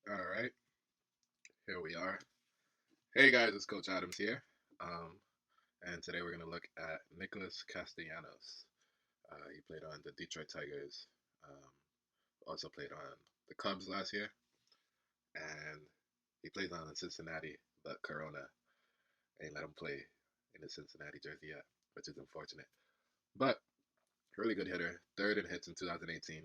All right, here we are. Hey guys, it's Coach Adams here. Um, and today we're going to look at Nicholas Castellanos. He played on the Detroit Tigers, um, also played on the Cubs last year, and he plays on the Cincinnati, but Corona ain't let him play in the Cincinnati jersey yet, which is unfortunate. But really good hitter, third in hits in 2018,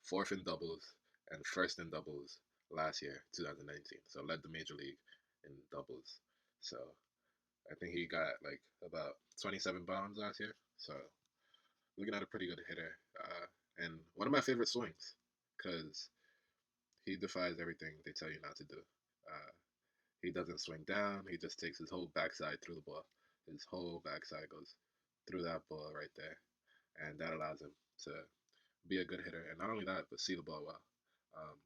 fourth in doubles, and first in doubles last year, 2019. So led the major league in doubles. So I think he got like about 27 bombs last year. So looking at a pretty good hitter. And one of my favorite swings because he defies everything they tell you not to do. Uh, he doesn't swing down. He just takes his whole backside through the ball. His whole backside goes through that ball right there. And that allows him to be a good hitter. And not only that, but see the ball well. Um,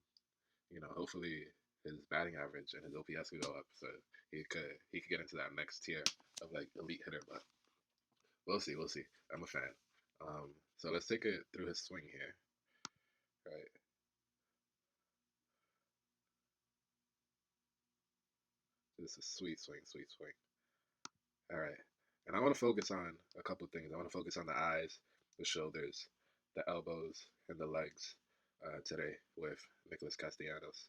hopefully his batting average and his OPS could go up, so he could get into that next tier of like elite hitter. But we'll see, we'll see. I'm a fan. So let's take it through his swing here. Right, this is sweet swing, sweet swing. All right, and I want to focus on a couple things. I want to focus on the eyes, the shoulders, the elbows, and the legs today with Nicholas Castellanos.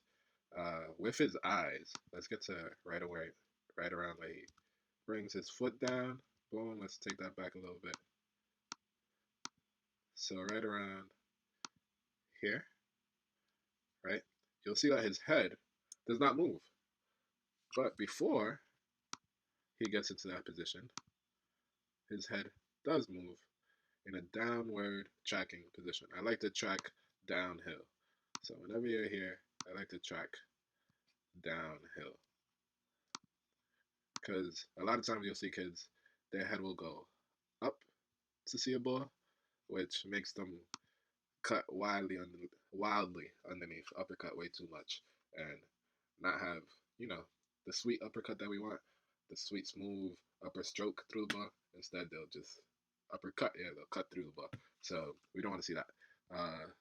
With his eyes, let's get to right around where he brings his foot down. Boom, let's take that back a little bit. So right around here, right, you'll see that his head does not move. But before he gets into that position, his head does move in a downward tracking position. I like to track downhill. So whenever you're here, I like to track downhill. Because a lot of times you'll see kids, their head will go up to see a ball, which makes them cut wildly underneath, uppercut way too much, and not have the sweet uppercut that we want, the sweet smooth upper stroke through the ball. Instead, they'll just uppercut. Yeah, they'll cut through the ball. So we don't want to see that.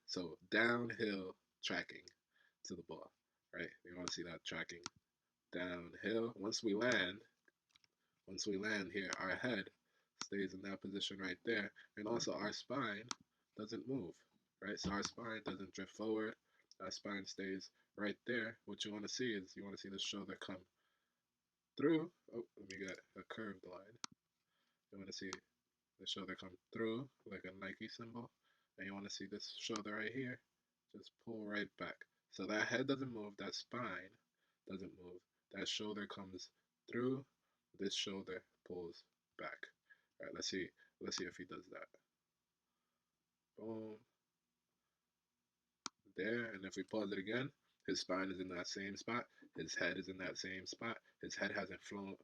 So downhill tracking to the ball, right? We want to see that tracking downhill. Once we land here, our head stays in that position right there, and also our spine doesn't move, right? So our spine doesn't drift forward. Our spine stays right there. What you want to see is you want to see the shoulder come through. Oh, let me get a curved line. You want to see the shoulder come through like a Nike symbol, and you want to see this shoulder right here just pull right back. So that head doesn't move, that spine doesn't move. That shoulder comes through, this shoulder pulls back. All right, let's see if he does that. Boom, there, and if we pause it again, his spine is in that same spot, his head is in that same spot. His head hasn't flown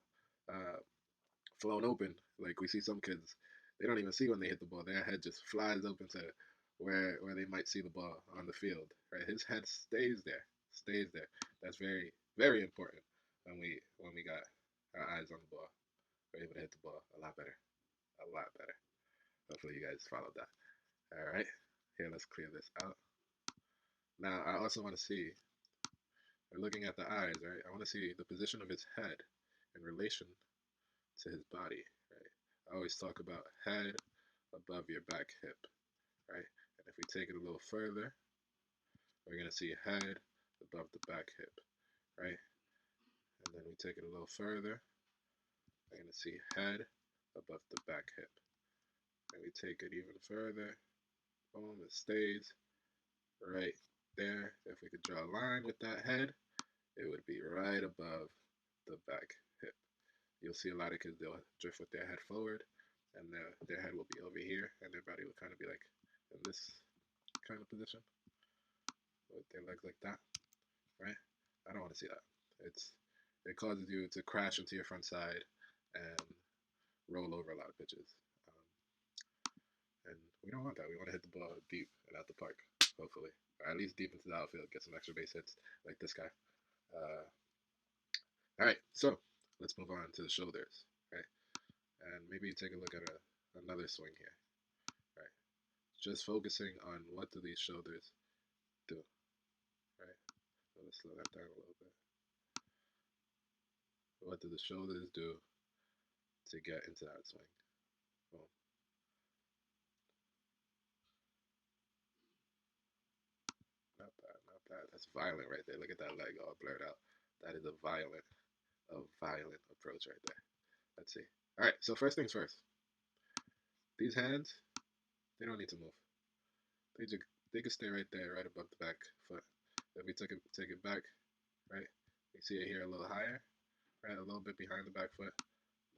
open. Like we see some kids, they don't even see when they hit the ball. Their head just flies open to where they might see the ball on the field. Right, his head stays there, stays there. That's very very important when we got our eyes on the ball. We're able to hit the ball a lot better, a lot better. Hopefully you guys followed that. All right, here let's clear this out. Now I also want to see. We're looking at the eyes, right? I want to see the position of his head in relation to his body, right? I always talk about head above your back hip, right? And if we take it a little further, we're going to see head above the back hip, right? And then we take it a little further, we're going to see head above the back hip. And we take it even further, boom, it stays right there. If we could draw a line with that head, it would be right above the back hip. You'll see a lot of kids, they'll drift with their head forward, and their head will be over here, and their body will kind of be like in this kind of position with their legs like that, right? I don't want to see that. It causes you to crash into your front side and roll over a lot of pitches. And we don't want that. We want to hit the ball deep and out the park, hopefully. Or at least deep into the outfield, get some extra base hits like this guy. All right, so let's move on to the shoulders, right? And maybe take a look at another swing here, right? Just focusing on what do these shoulders do, right? So Let's slow that down a little bit. What do the shoulders do to get into that swing? Boom. Not bad, not bad. That's violent right there. Look at that leg all blurred out. That is a violent approach right there. Let's see. All right, so first things first. These hands, they don't need to move. They can stay right there, right above the back foot. If we take it back, right, you see it here a little higher, right, a little bit behind the back foot,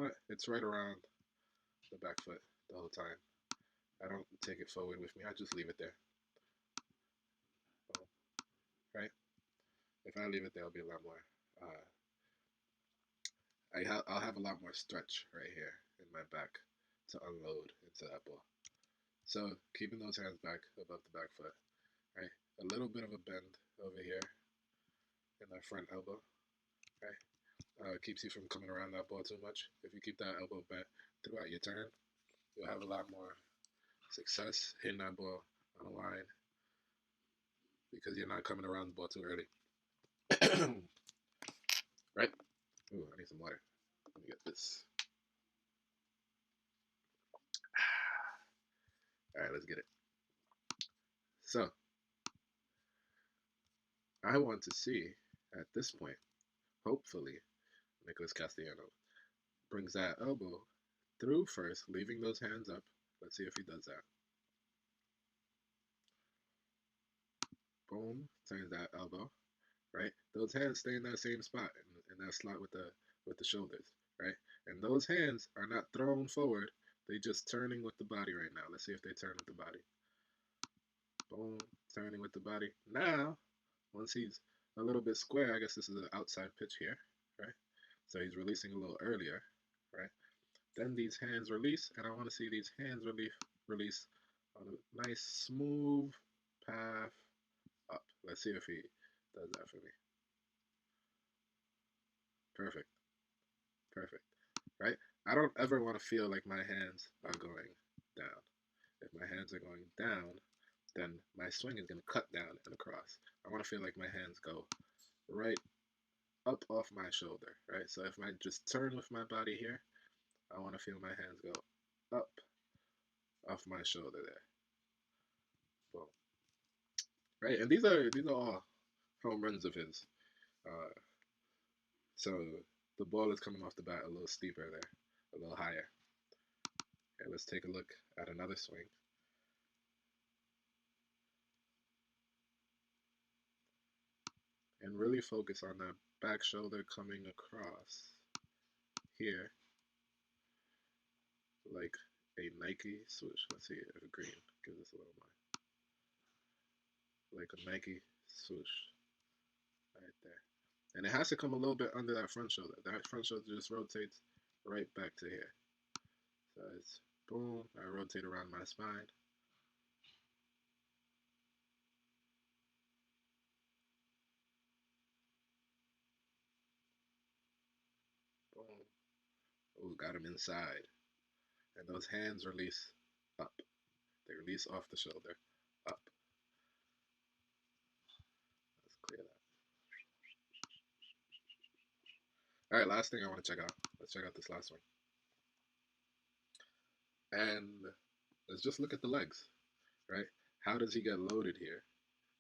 but it's right around the back foot the whole time. I don't take it forward with me. I just leave it there. Boom. Right? If I leave it there, I'll be a lot more. I'll have a lot more stretch right here in my back to unload into that ball. So keeping those hands back above the back foot, right? A little bit of a bend over here in that front elbow, right? Keeps you from coming around that ball too much. If you keep that elbow bent throughout your turn, you'll have a lot more success hitting that ball on the line because you're not coming around the ball too early. Right? Ooh, I need some water. Let me get this. All right, let's get it. So, I want to see at this point, hopefully, Nick Castellano brings that elbow through first, leaving those hands up. Let's see if he does that. Boom, turns that elbow, right? Those hands stay in that same spot in that slot with the shoulders, right? And those hands are not thrown forward. They just turning with the body right now. Let's see if they turn with the body. Boom, turning with the body. Now, once he's a little bit square, I guess this is an outside pitch here, right? So he's releasing a little earlier, right? Then these hands release, and I want to see these hands release on a nice smooth path up. Let's see if he does that for me. Perfect. Perfect. Right? I don't ever want to feel like my hands are going down. If my hands are going down, then my swing is going to cut down and across. I want to feel like my hands go right up off my shoulder, right? So if I just turn with my body here, I want to feel my hands go up off my shoulder there. Boom. Right? And these are all home runs of his. Uh, so the ball is coming off the bat a little steeper there, a little higher. Okay, let's take a look at another swing. And really focus on that back shoulder coming across here like a Nike swoosh. Let's see if green gives us a little more. Like a Nike swoosh right there. And it has to come a little bit under that front shoulder. That front shoulder just rotates right back to here. So it's boom, I rotate around my spine. Boom. Ooh, got him inside. And those hands release up. They release off the shoulder, up. Let's clear that. All right, last thing I want to check out. Let's check out this last one. And let's just look at the legs, right? How does he get loaded here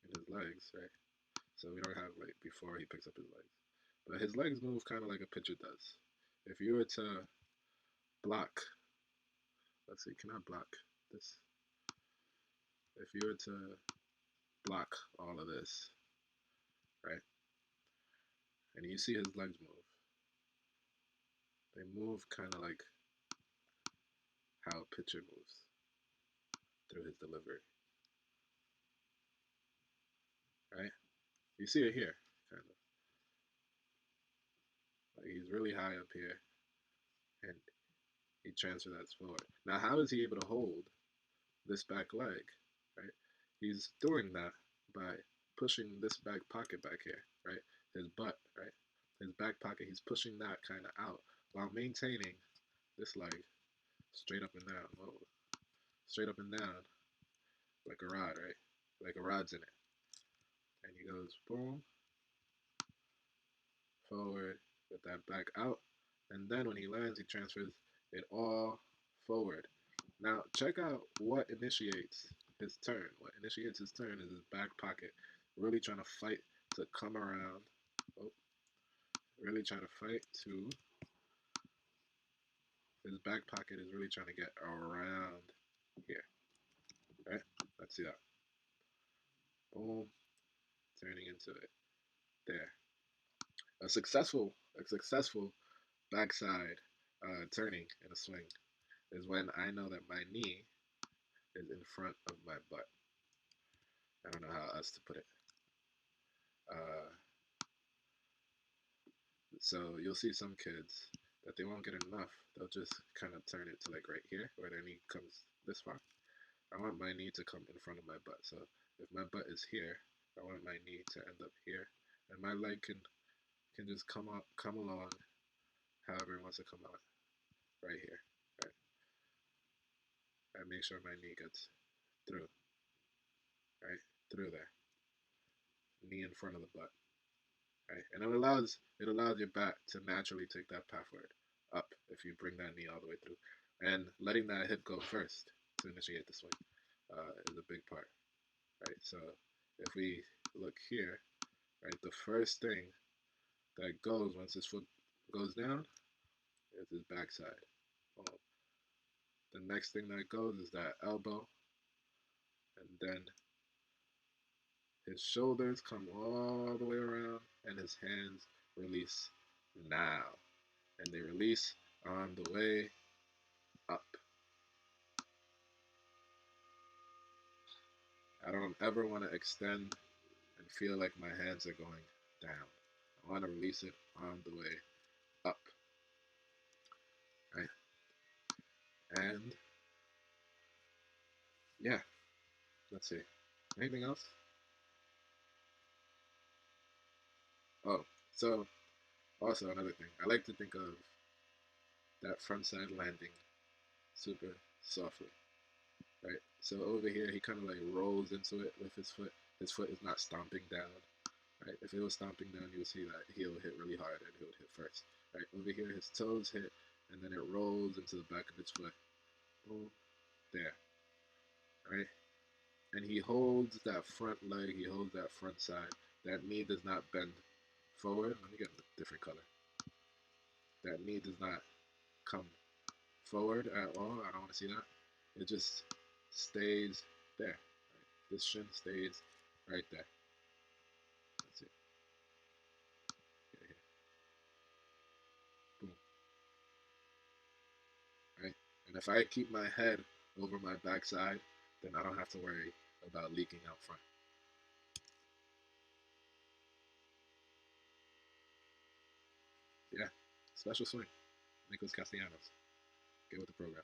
in his legs, right? So we don't have like before he picks up his legs. But his legs move kind of like a pitcher does. If you were to block, let's see, can I block this? If you were to block all of this, right? And you see his legs move. They move kind of like how a pitcher moves through his delivery, right? You see it here, kind of. Like he's really high up here, and he transfers that forward. Now, how is he able to hold this back leg, right? He's doing that by pushing this back pocket back here, right? His butt, right? His back pocket, he's pushing that kind of out while maintaining this leg straight up and down. Whoa. Straight up and down like a rod, right? Like a rod's in it. And he goes boom, forward with that back out. And then when he lands, he transfers it all forward. Now, check out what initiates his turn. What initiates his turn is his back pocket. Really trying to fight to come around. Oh, really trying to fight to. His back pocket is really trying to get around here. Right? Let's see that. Boom. Turning into it. There. A successful backside turning in a swing is when I know that my knee is in front of my butt. I don't know how else to put it. Uh, so you'll see some kids that they won't get enough. They'll just kind of turn it to like right here where their knee comes this far. I want my knee to come in front of my butt. So if my butt is here, I want my knee to end up here, and my leg can just come along however it wants to come out right here. Right. I make sure my knee gets through, right, through there, knee in front of the butt, right, and it allows your back to naturally take that pathward up if you bring that knee all the way through, and letting that hip go first to initiate the swing is a big part, right. So if we look here, right, the first thing that goes once his foot goes down is his backside. Well, the next thing that goes is that elbow, and then his shoulders come all the way around, and his hands release now. And they release on the way up. I don't ever want to extend and feel like my hands are going down. I want to release it on the way up. Right? And yeah, let's see. Anything else? Oh, so also another thing. I like to think of that frontside landing super softly. Right? So over here, he kind of like rolls into it with his foot. His foot is not stomping down. Right? If it was stomping down, you'll see that heel hit really hard and he would hit first. Right? Over here, his toes hit, and then it rolls into the back of his foot. Boom, there. Right? And he holds that front leg. He holds that front side. That knee does not bend forward. Let me get a different color. That knee does not come forward at all. I don't want to see that. It just stays there. Right? This shin stays right there. That's it. Right here. Boom. Right? And if I keep my head over my backside, then I don't have to worry about leaking out front. Yeah. Special swing. Nick Castellanos. Get with the program.